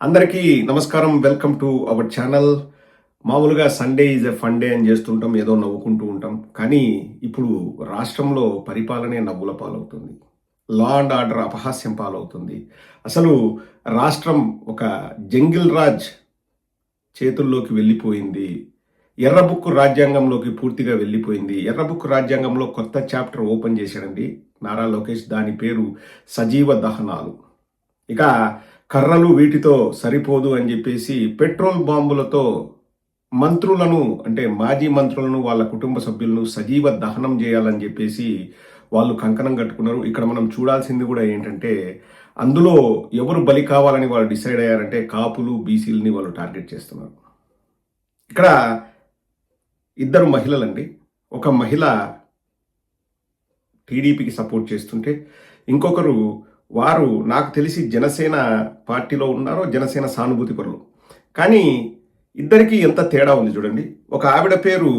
అందరికీ నమస్కారం. Welcome to our channel. మామూలుగా Sunday is a fun day అని చేస్తుంటాం, ఏదో నవ్వుకుంటూ ఉంటాం. కానీ ఇప్పుడు రాష్ట్రంలో పరిపాలనే నవ్వుల పాలవుతుంది. లా అండ్ ఆర్డర్ అపహాస్యం పాలవుతుంది. అసలు రాష్ట్రం ఒక జంగిల్ రాజ్ చేతుల్లోకి వెళ్ళిపోయింది. ఎర్రబుక్కు రాజ్యాంగంలోకి పూర్తిగా వెళ్ళిపోయింది. ఎర్రబుక్కు రాజ్యాంగంలో కొత్త చాప్టర్ ఓపెన్ చేశాడండి నారా లోకేష్. దాని పేరు సజీవ దహనాలు. ఇక కర్రలు వీటితో సరిపోదు అని చెప్పేసి పెట్రోల్ బాంబులతో మంత్రులను, అంటే మాజీ మంత్రులను, వాళ్ళ కుటుంబ సభ్యులను సజీవ దహనం చేయాలని చెప్పేసి వాళ్ళు కంకణం కట్టుకున్నారు. ఇక్కడ మనం చూడాల్సింది కూడా ఏంటంటే, అందులో ఎవరు బలి కావాలని వాళ్ళు డిసైడ్ అయ్యారంటే కాపులు, బీసీలని వాళ్ళు టార్గెట్ చేస్తున్నారు. ఇక్కడ ఇద్దరు మహిళలండి. ఒక మహిళ టీడీపీకి సపోర్ట్ చేస్తుంటే, ఇంకొకరు వారు నాకు తెలిసి జనసేన పార్టీలో ఉన్నారో, జనసేన సానుభూతి పరులు. కానీ ఇద్దరికి ఎంత తేడా ఉంది చూడండి. ఒక ఆవిడ పేరు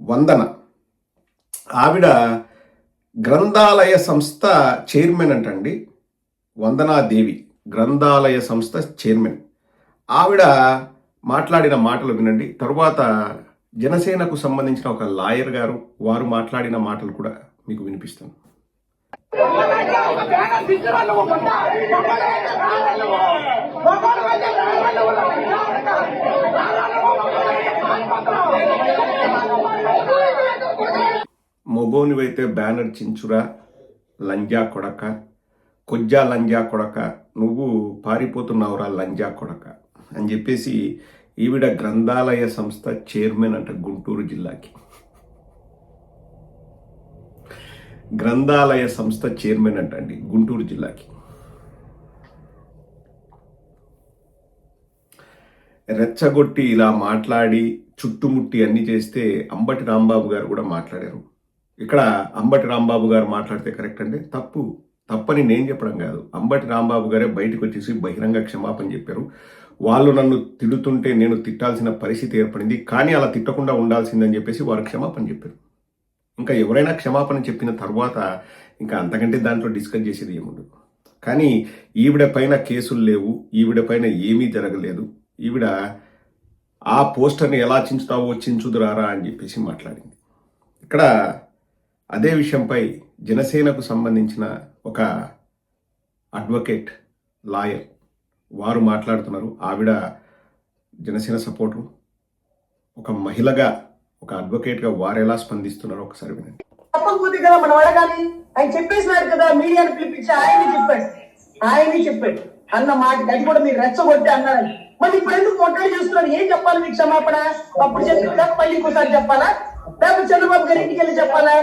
వందన. ఆవిడ గ్రంథాలయ సంస్థ చైర్మన్ అంటండి. వందనాదేవి గ్రంథాలయ సంస్థ చైర్మన్. ఆవిడ మాట్లాడిన మాటలు వినండి. తరువాత జనసేనకు సంబంధించిన ఒక లాయర్ గారు వారు మాట్లాడిన మాటలు కూడా మీకు వినిపిస్తాను. మొగోనివైతే బ్యానర్ చించురా లంజా కొడక, కొజ్జా లంజా కొడక, నువ్వు పారిపోతున్నావురా లంజా కొడక అని చెప్పేసి ఈవిడ గ్రంథాలయ సంస్థ చైర్మన్ అంట గుంటూరు జిల్లాకి. గ్రంథాలయ సంస్థ చైర్మన్ అంటండి గుంటూరు జిల్లాకి. రెచ్చగొట్టి ఇలా మాట్లాడి చుట్టుముట్టి అన్ని చేస్తే అంబటి రాంబాబు గారు కూడా మాట్లాడారు. ఇక్కడ అంబటి రాంబాబు గారు మాట్లాడితే కరెక్ట్ అంటే తప్పని నేను చెప్పడం కాదు. అంబటి రాంబాబు గారే బయటకు వచ్చేసి బహిరంగ క్షమాపణ చెప్పారు. వాళ్ళు నన్ను తిడుతుంటే నేను తిట్టాల్సిన పరిస్థితి ఏర్పడింది, కానీ అలా తిట్టకుండా ఉండాల్సిందని చెప్పేసి వారు క్షమాపణ చెప్పారు. ఇంకా ఎవరైనా క్షమాపణ చెప్పిన తర్వాత ఇంకా అంతకంటే దాంట్లో డిస్కస్ చేసేది ఏముండదు. కానీ ఈవిడ పైన కేసులు లేవు, ఈవిడ పైన ఏమీ జరగలేదు. ఈవిడ ఆ పోస్టర్ని ఎలా చించుతావో చించుదురారా అని చెప్పేసి మాట్లాడింది. ఇక్కడ అదే విషయంపై జనసేనకు సంబంధించిన ఒక అడ్వకేట్, లాయర్ వారు మాట్లాడుతున్నారు. ఆవిడ జనసేన సపోర్టు. ఒక మహిళగా, ఒక అడ్వకేట్ గా వారు ఎలా స్పందిస్తున్నారో ఒకసారి వినండి. తప్పకపోతే కదా మనం అడగాలి. ఆయన చెప్పేసినారు కదా, మీడియాను పిలిపించి ఆయన్ని చెప్పాడు అన్న మాటకి అది కూడా మీరు రెచ్చగొట్టి అన్నారు. మరి ఇప్పుడు ఎందుకు మొట్టడి చేస్తున్నారు? ఏం చెప్పాలి మీకు క్షమాపణ? అప్పుడు చెప్పిన మళ్ళీ ఇంకోసారి చెప్పాలా? లేకపోతే చంద్రబాబు గారి ఇంటికి వెళ్ళి చెప్పాలా?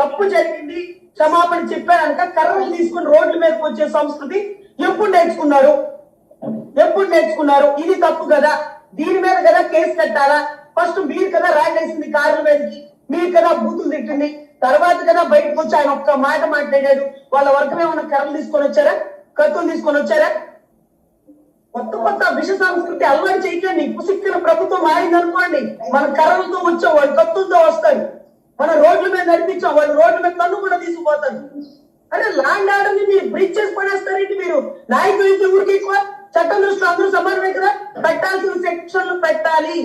తప్పు జరిగింది, క్షమాపణ చెప్పారనక కర్రలు తీసుకుని రోడ్ల మీదకి వచ్చే సంస్కృతి ఎప్పుడు నేర్చుకున్నారు? ఇది తప్పు కదా, దీని మీద కదా కేసు కట్టాలా? ఫస్ట్ మీరు కదా రాగేసింది కార్ల మీదకి, మీరు కదా బూతులు తిట్టింది, తర్వాత కదా బయటకు వచ్చి ఆయన ఒక్క మాట మాట్లాడాడు. వాళ్ళ వర్గం ఏమన్నా కర్రలు తీసుకొని వచ్చారా, కత్తులు తీసుకొని వచ్చారా? కొత్త విష సంస్కృతి అలవాటు చేయకండి. పుసిక్కిన ప్రభుత్వం మారింది అనుకోండి, మన కర్రలతో వచ్చాం, వాళ్ళు కత్తులతో వస్తాడు. మన రోడ్ల మీద నడిపించాం, వాళ్ళు రోడ్ల మీద తన్ను కూడా తీసుకుపోతాడు. అరే ల్యాండ్ ఆర్డర్ ని మీరు బ్రీచ్ చేసి పడేస్తారేంటి? మీరు నాయకులు అయితే ఊరికి ఎక్కువ, చట్టం దృష్టిలో అందరూ సమానమే కదా. పెట్టాల్సిన సెక్షన్లు పెట్టాలి,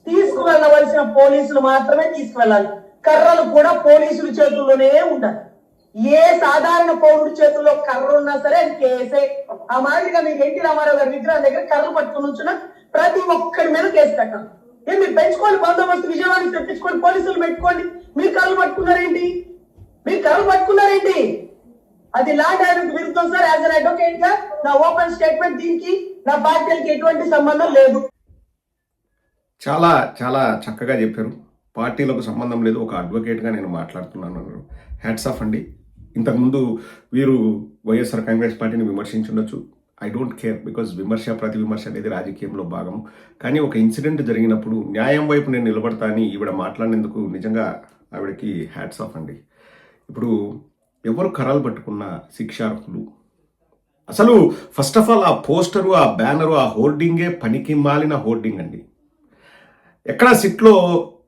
తీసుకువెళ్ళవలసిన పోలీసులు మాత్రమే తీసుకువెళ్ళాలి. కర్రలు కూడా పోలీసుల చేతుల్లోనే ఉండాలి. ఏ సాధారణ పౌరుడి చేతుల్లో కర్ర ఉన్నా సరే అది కేసే. ఆ మాదిరిగా మీరు ఎన్టీ రామారావు గారి విగ్రహం దగ్గర కర్రలు పట్టుకుని ఉంచిన ప్రతి ఒక్కరి మీద కేసు కట్టాలి. మీరు పెంచుకోండి, బందోబస్తు విజయవాడకి తెప్పించుకోండి, పోలీసులు పెట్టుకోండి. మీరు కర్రలు పట్టుకున్నారేంటి? అది ల్యాండ్ ఆర్డర్కి విరుద్ధం సార్. యాజ్ అన్ అడ్వకేట్ గా నా ఓపెన్ స్టేట్మెంట్, దీనికి నా పార్టీలకి ఎటువంటి సంబంధం లేదు. చాలా చాలా చక్కగా చెప్పారు. పార్టీలకు సంబంధం లేదు, ఒక అడ్వకేట్గా నేను మాట్లాడుతున్నాను అన్నారు. హ్యాట్స్ ఆఫ్ అండి. ఇంతకుముందు వీరు వైఎస్ఆర్ కాంగ్రెస్ పార్టీని విమర్శించుండొచ్చు. ఐ డోంట్ కేర్, బికాజ్ ప్రతి విమర్శ అనేది రాజకీయంలో భాగం. కానీ ఒక ఇన్సిడెంట్ జరిగినప్పుడు న్యాయం వైపు నేను నిలబడతా అని ఈవిడ మాట్లాడినందుకు నిజంగా ఆవిడకి హ్యాట్స్ ఆఫ్ అండి. ఇప్పుడు ఎవరు కర్రలు పట్టుకున్న శిక్షార్హులు. అసలు ఫస్ట్ ఆఫ్ ఆల్ ఆ పోస్టరు, ఆ బ్యానరు, ఆ హోర్డింగే పనికి మాలిన హోర్డింగ్ అండి. ఎక్కడ సిట్లో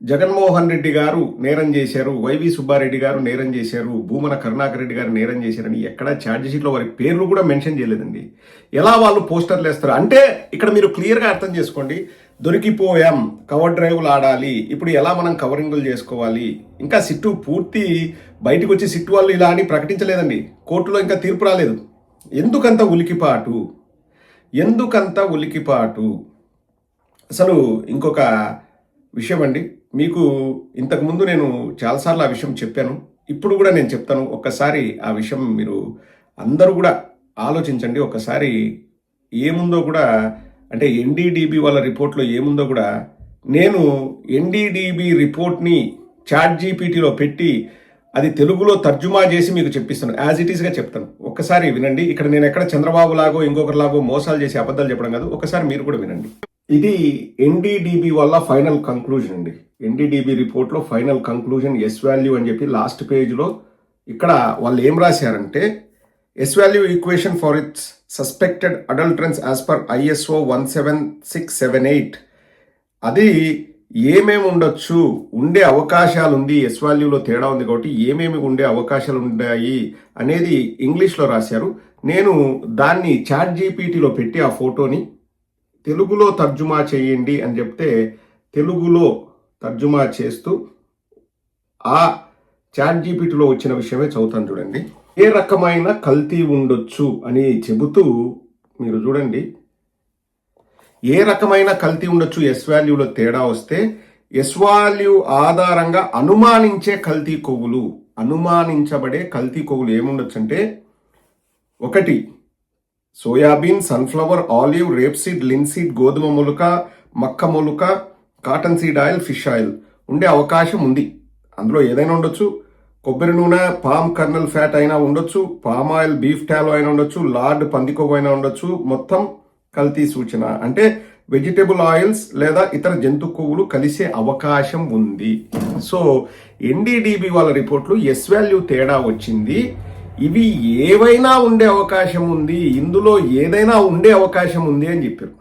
జగన్మోహన్ రెడ్డి గారు నేరం చేశారు, వైవి సుబ్బారెడ్డి గారు నేరం చేశారు, భూమన కరుణాకర్ రెడ్డి గారు నేరం చేశారని ఎక్కడ ఛార్జ్ షీట్లో వారి పేర్లు కూడా మెన్షన్ చేయలేదండి. ఎలా వాళ్ళు పోస్టర్లు వేస్తారు అంటే ఇక్కడ మీరు క్లియర్గా అర్థం చేసుకోండి. దొరికిపోయాం, కవర్ డ్రైవ్లు ఆడాలి, ఇప్పుడు ఎలా మనం కవరింగులు చేసుకోవాలి. ఇంకా సిట్టు పూర్తి బయటకు వచ్చి సిట్టు వాళ్ళు ఇలా అని ప్రకటించలేదండి. కోర్టులో ఇంకా తీర్పు రాలేదు. ఎందుకంత ఉలికిపాటు? అసలు ఇంకొక విషయం అండి, మీకు ఇంతకుముందు నేను చాలాసార్లు ఆ విషయం చెప్పాను, ఇప్పుడు కూడా నేను చెప్తాను. ఒక్కసారి ఆ విషయం మీరు అందరూ కూడా ఆలోచించండి. ఒకసారి ఏముందో కూడా, అంటే ఎన్డీడీబీ వాళ్ళ రిపోర్ట్లో ఏముందో కూడా నేను ఎన్డీడీబీ రిపోర్ట్ని చాట్ జీపీటీలో పెట్టి అది తెలుగులో తర్జుమా చేసి మీకు చెప్పిస్తాను, యాజ్ ఇట్ ఈస్గా చెప్తాను. ఒక్కసారి వినండి. ఇక్కడ నేను ఎక్కడ చంద్రబాబు లాగో ఇంకొకరిలాగో మోసాలు చేసి అబద్ధాలు చెప్పడం కాదు, ఒకసారి మీరు కూడా వినండి. ఇది ఎన్డీడీబీ వల్ల ఫైనల్ కంక్లూజన్ అండి. ఎన్డీడీబీ రిపోర్ట్లో ఫైనల్ కంక్లూజన్ ఎస్ వాల్యూ అని చెప్పి లాస్ట్ పేజ్లో ఇక్కడ వాళ్ళు ఏం రాశారంటే, S value equation for its suspected adulterants as per ISO 17678 అది ఏమేమి ఉండొచ్చు, ఉండే అవకాశాలు ఉంది, ఎస్ వాల్యూలో తేడా ఉంది కాబట్టి ఏమేమి ఉండే అవకాశాలు ఉన్నాయి అనేది ఇంగ్లీష్లో రాశారు. నేను దాన్ని చాట్ జీపీటీలో పెట్టి ఆ ఫోటోని తెలుగులో తర్జుమా చేయండి అని చెప్తే తెలుగులో తర్జుమా చేస్తూ ఆ చాట్ జీపీటీలో వచ్చిన విషయమే చదువుతాను చూడండి. ఏ రకమైన కల్తీ ఉండొచ్చు అని చెబుతూ మీరు చూడండి, ఏ రకమైన కల్తీ ఉండొచ్చు ఎస్ వాల్యూలో తేడా వస్తే, ఎస్ వాల్యూ ఆధారంగా అనుమానించబడే కల్తీ కొవ్వులు ఏముండొచ్చు అంటే, 1 సోయాబీన్, సన్ఫ్లవర్, ఆలివ్, రేప్సీడ్, లిన్సీడ్, గోధుమ మొలక, మక్క మొలక, cotton seed oil, fish oil ఉండే అవకాశం ఉంది. అందులో ఏదైనా ఉండొచ్చు. కొబ్బరి నూనె, పామ్ కర్నల్ ఫ్యాట్ అయినా ఉండొచ్చు, పామ్ ఆయిల్, బీఫ్ టాలో అయినా ఉండొచ్చు, లార్డ్ పందికొవ్వు అయినా ఉండొచ్చు. మొత్తం కల్తీ సూచన అంటే వెజిటబుల్ ఆయిల్స్ లేదా ఇతర జంతు కొవ్వులు కలిసే అవకాశం ఉంది. సో ఎన్డీడీబీ వాళ్ళ రిపోర్ట్లు ఎస్ వాల్యూ తేడా వచ్చింది, ఇవి ఏవైనా ఉండే అవకాశం ఉంది, ఇందులో ఏదైనా ఉండే అవకాశం ఉంది అని చెప్పారు.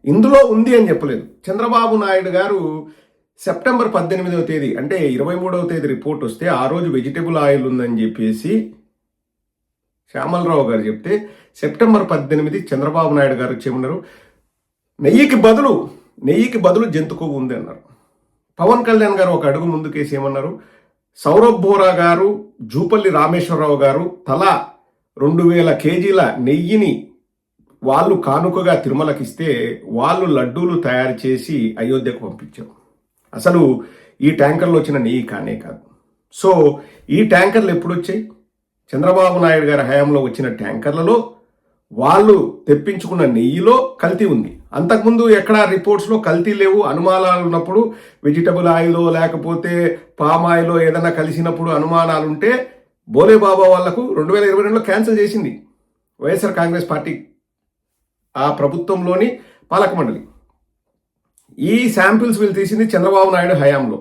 ఇందులో ఉంది అని చెప్పలేదు. చంద్రబాబు నాయుడు గారు సెప్టెంబర్ 18వ తేదీ అంటే 23వ తేదీ రిపోర్ట్ వస్తే ఆ రోజు వెజిటబుల్ ఆయిల్ ఉందని చెప్పేసి శ్యామలరావు గారు చెప్తే, సెప్టెంబర్ 18 చంద్రబాబు నాయుడు గారు వచ్చేమన్నారు, నెయ్యికి బదులు జంతు కొవ్వు ఉంది అన్నారు. పవన్ కళ్యాణ్ గారు ఒక అడుగు ముందుకేసి ఏమన్నారు, సౌరభ్ బోరా గారు, జూపల్లి రామేశ్వరరావు గారు తలా 2000 కేజీల నెయ్యిని వాళ్ళు కానుకగా తిరుమలకిస్తే వాళ్ళు లడ్డూలు తయారు చేసి అయోధ్యకు పంపించారు. అసలు ఈ ట్యాంకర్లో వచ్చిన నెయ్యి కానే కాదు. సో ఈ ట్యాంకర్లు ఎప్పుడు వచ్చాయి? చంద్రబాబు నాయుడు గారి హయాంలో వచ్చిన ట్యాంకర్లలో వాళ్ళు తెప్పించుకున్న నెయ్యిలో కల్తీ ఉంది. అంతకుముందు ఎక్కడ రిపోర్ట్స్లో కల్తీ లేవు. అనుమానాలు ఉన్నప్పుడు వెజిటబుల్ ఆయిల్ లేకపోతే పామ్ ఆయిల్ ఏదైనా కలిసినప్పుడు అనుమానాలు ఉంటే బోలే బాబా వాళ్లకు 2022లో క్యాన్సిల్ చేసింది వైఎస్ఆర్ కాంగ్రెస్ పార్టీ, ఆ ప్రభుత్వంలోని పాలక మండలి. ఈ శాంపిల్స్ వీళ్ళు తీసింది చంద్రబాబు నాయుడు హయాంలో.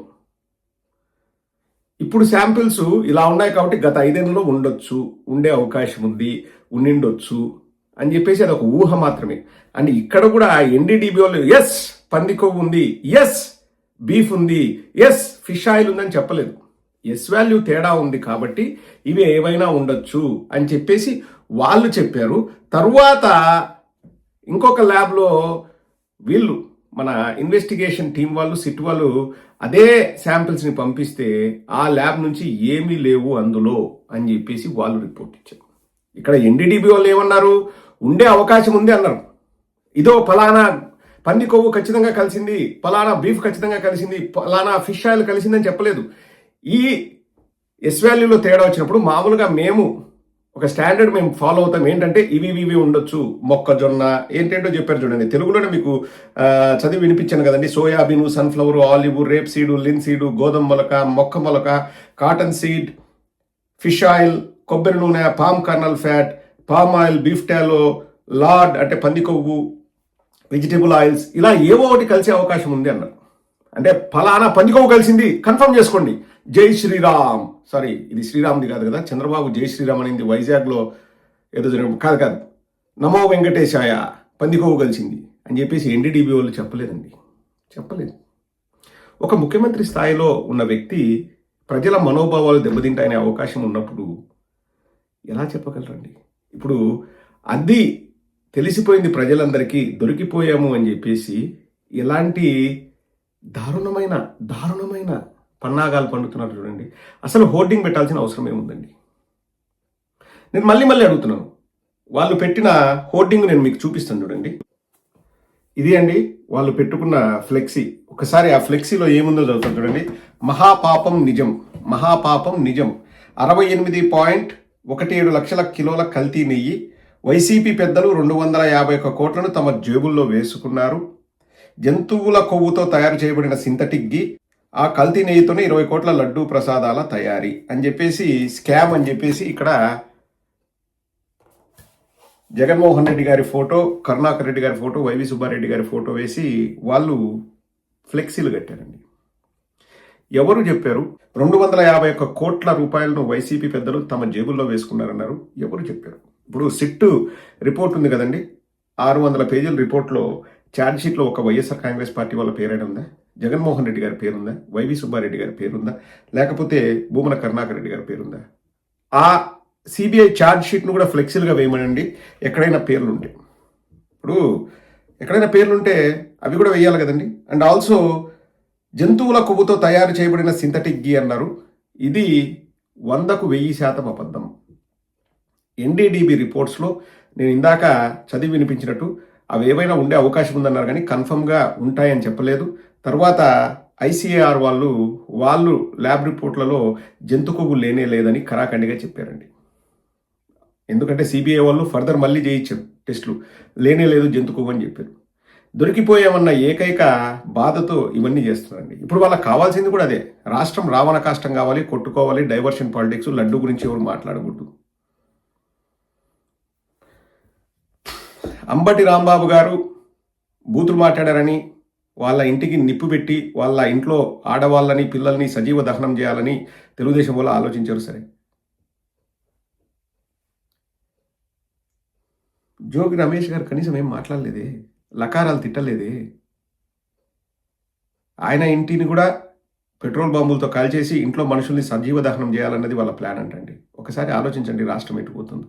ఇప్పుడు శాంపిల్స్ ఇలా ఉన్నాయి కాబట్టి గత 5 ఏళ్లలో ఉండే అవకాశం ఉంది, ఉండిండొచ్చు అని చెప్పేసి అది ఒక ఊహ మాత్రమే. అండ్ ఇక్కడ కూడా ఎన్డీడీబీ వాళ్ళు ఎస్ పంది కొవ్వు ఉంది, ఎస్ బీఫ్ ఉంది, ఎస్ ఫిష్ ఆయిల్ ఉందని చెప్పలేదు. ఎస్ వాల్యూ తేడా ఉంది కాబట్టి ఇవి ఏవైనా ఉండొచ్చు అని చెప్పేసి వాళ్ళు చెప్పారు. తరువాత ఇంకొక ల్యాబ్లో వీళ్ళు మన ఇన్వెస్టిగేషన్ టీం వాళ్ళు, సిట్ వాళ్ళు అదే శాంపిల్స్ని పంపిస్తే ఆ ల్యాబ్ నుంచి ఏమీ లేవు అందులో అని చెప్పేసి వాళ్ళు రిపోర్ట్ ఇచ్చారు. ఇక్కడ ఎన్డీడీబీ వాళ్ళు ఏమన్నారు, ఉండే అవకాశం ఉంది అన్నారు. ఇదో ఫలానా పంది కొవ్వు ఖచ్చితంగా కలిసింది, ఫలానా బీఫ్ ఖచ్చితంగా కలిసింది, ఫలానా ఫిష్ ఆయిల్ కలిసిందని చెప్పలేదు. ఈ ఎస్ వాల్యూలో తేడా వచ్చినప్పుడు మామూలుగా మేము ఒక స్టాండర్డ్ మేము ఫాలో అవుతాం. ఏంటంటే ఇవి ఉండొచ్చు. మొక్కజొన్న ఏంటంటో చెప్పారు చూడండి, తెలుగులోనే మీకు చదివి వినిపించాను కదండి. Soybean, sunflower, olive, rape seed, linseed, గోధుమ మొలక, మొక్క మొలక, కాటన్ సీడ్, ఫిష్ ఆయిల్, కొబ్బరి నూనె, palm colonel fat, palm oil, beef టాలో, lord అంటే పంది కొవ్వు, వెజిటబుల్ ఆయిల్స్ ఇలా ఏవో ఒకటి కలిసే అవకాశం ఉంది అన్నారు. అంటే ఫలానా పంది కొవ్వు కలిసింది కన్ఫర్మ్ చేసుకోండి. జై శ్రీరామ్, సారీ ఇది శ్రీరామ్ది కాదు కదా, చంద్రబాబు జై శ్రీరామ్ అనేది వైజాగ్లో ఏదో కాదు, నమో వెంకటేశాయ పంది కొవ్వు కలిసింది అని చెప్పేసి ఎన్డీడీబీ వాళ్ళు చెప్పలేదండి. చెప్పలేదు. ఒక ముఖ్యమంత్రి స్థాయిలో ఉన్న వ్యక్తి ప్రజల మనోభావాలు దెబ్బతింటాయనే అవకాశం ఉన్నప్పుడు ఎలా చెప్పగలరండి? ఇప్పుడు అది తెలిసిపోయింది ప్రజలందరికీ, దొరికిపోయాము అని చెప్పేసి ఎలాంటి దారుణమైన పన్నాగాలు పండుతున్నారు చూడండి. అసలు హోర్డింగ్ పెట్టాల్సిన అవసరం ఏముందండి? నేను మళ్ళీ అడుగుతున్నాను. వాళ్ళు పెట్టిన హోర్డింగ్ నేను మీకు చూపిస్తాను చూడండి. ఇది అండి వాళ్ళు పెట్టుకున్న ఫ్లెక్సీ. ఒకసారి ఆ ఫ్లెక్సీలో ఏముందో చదువుతాను చూడండి. మహాపాపం నిజం, 68.17 లక్షల కిలోల కల్తీ నెయ్యి. వైసీపీ పెద్దలు 251 కోట్లను తమ జేబుల్లో వేసుకున్నారు. జంతువుల కొవ్వుతో తయారు చేయబడిన సింథటిక్ ఘీ, ఆ కల్తీ నెయ్యితోనే 20 కోట్ల లడ్డూ ప్రసాదాల తయారీ అని చెప్పేసి స్కామ్ అని చెప్పేసి ఇక్కడ జగన్మోహన్ రెడ్డి గారి ఫోటో, కరుణాకర్ రెడ్డి గారి ఫోటో, వైవి సుబ్బారెడ్డి గారి ఫోటో వేసి వాళ్ళు ఫ్లెక్సీలు కట్టారండి. ఎవరు చెప్పారు 251 కోట్ల రూపాయలను వైసీపీ పెద్దలు తమ జేబుల్లో వేసుకున్నారన్నారు? ఎవరు చెప్పారు? ఇప్పుడు సిట్టు రిపోర్ట్ ఉంది కదండి, 600 పేజీల రిపోర్ట్లో ఛార్జ్షీట్లో ఒక వైఎస్ఆర్ కాంగ్రెస్ పార్టీ వాళ్ళ పేరైనా ఉందా? జగన్మోహన్ రెడ్డి గారి పేరుందా? వైవి సుబ్బారెడ్డి గారి పేరుందా? లేకపోతే భూమన కరుణాకర్ రెడ్డి గారి పేరుందా? ఆ సిబిఐ ఛార్జ్ షీట్ను కూడా ఫ్లెక్సిల్గా వేయమనండి ఎక్కడైనా పేర్లుంటే. ఇప్పుడు ఎక్కడైనా పేర్లుంటే అవి కూడా వేయాలి కదండి. అండ్ ఆల్సో జంతువుల కొవ్వుతో తయారు చేయబడిన సింథటిక్ ఘీ అన్నారు. ఇది 100కు 1000% అబద్ధం. ఎన్డీడీబీ రిపోర్ట్స్లో నేను ఇందాక చదివి వినిపించినట్టు అవి ఏవైనా ఉండే అవకాశం ఉందన్నారు, కానీ కన్ఫర్మ్గా ఉంటాయని చెప్పలేదు. తర్వాత ఐసీఏఆర్ వాళ్ళు ల్యాబ్ రిపోర్ట్లలో జంతు కొవ్వు లేదని ఖరాఖండిగా చెప్పారండి. ఎందుకంటే సిబిఐ వాళ్ళు ఫర్దర్ మళ్ళీ చేయించారు టెస్టులు, లేదు జంతు కొవ్వు అని చెప్పారు. దొరికిపోయామన్న ఏకైక బాధతో ఇవన్నీ చేస్తున్నారండి. ఇప్పుడు వాళ్ళకి కావాల్సింది కూడా అదే. రాష్ట్రం రావణ కాష్టం కావాలి, కొట్టుకోవాలి, డైవర్షన్ పాలిటిక్స్, లడ్డు గురించి ఎవరు మాట్లాడకూడదు. అంబటి రాంబాబు గారు బూతులు మాట్లాడారని వాళ్ళ ఇంటికి నిప్పు పెట్టి వాళ్ళ ఇంట్లో ఆడవాళ్ళని పిల్లల్ని సజీవ దహనం చేయాలని తెలుగుదేశం వాళ్ళు ఆలోచించారు. సరే, జోగి రమేష్ గారు కనీసం ఏం మాట్లాడలేదే, లకారాలు తిట్టలేదే. ఆయన ఇంటిని కూడా పెట్రోల్ బాంబులతో కాల్చేసి ఇంట్లో మనుషుల్ని సజీవ దహనం చేయాలన్నది వాళ్ళ ప్లాన్ అంటండి. ఒకసారి ఆలోచించండి రాష్ట్రం ఎటుపోతుందో.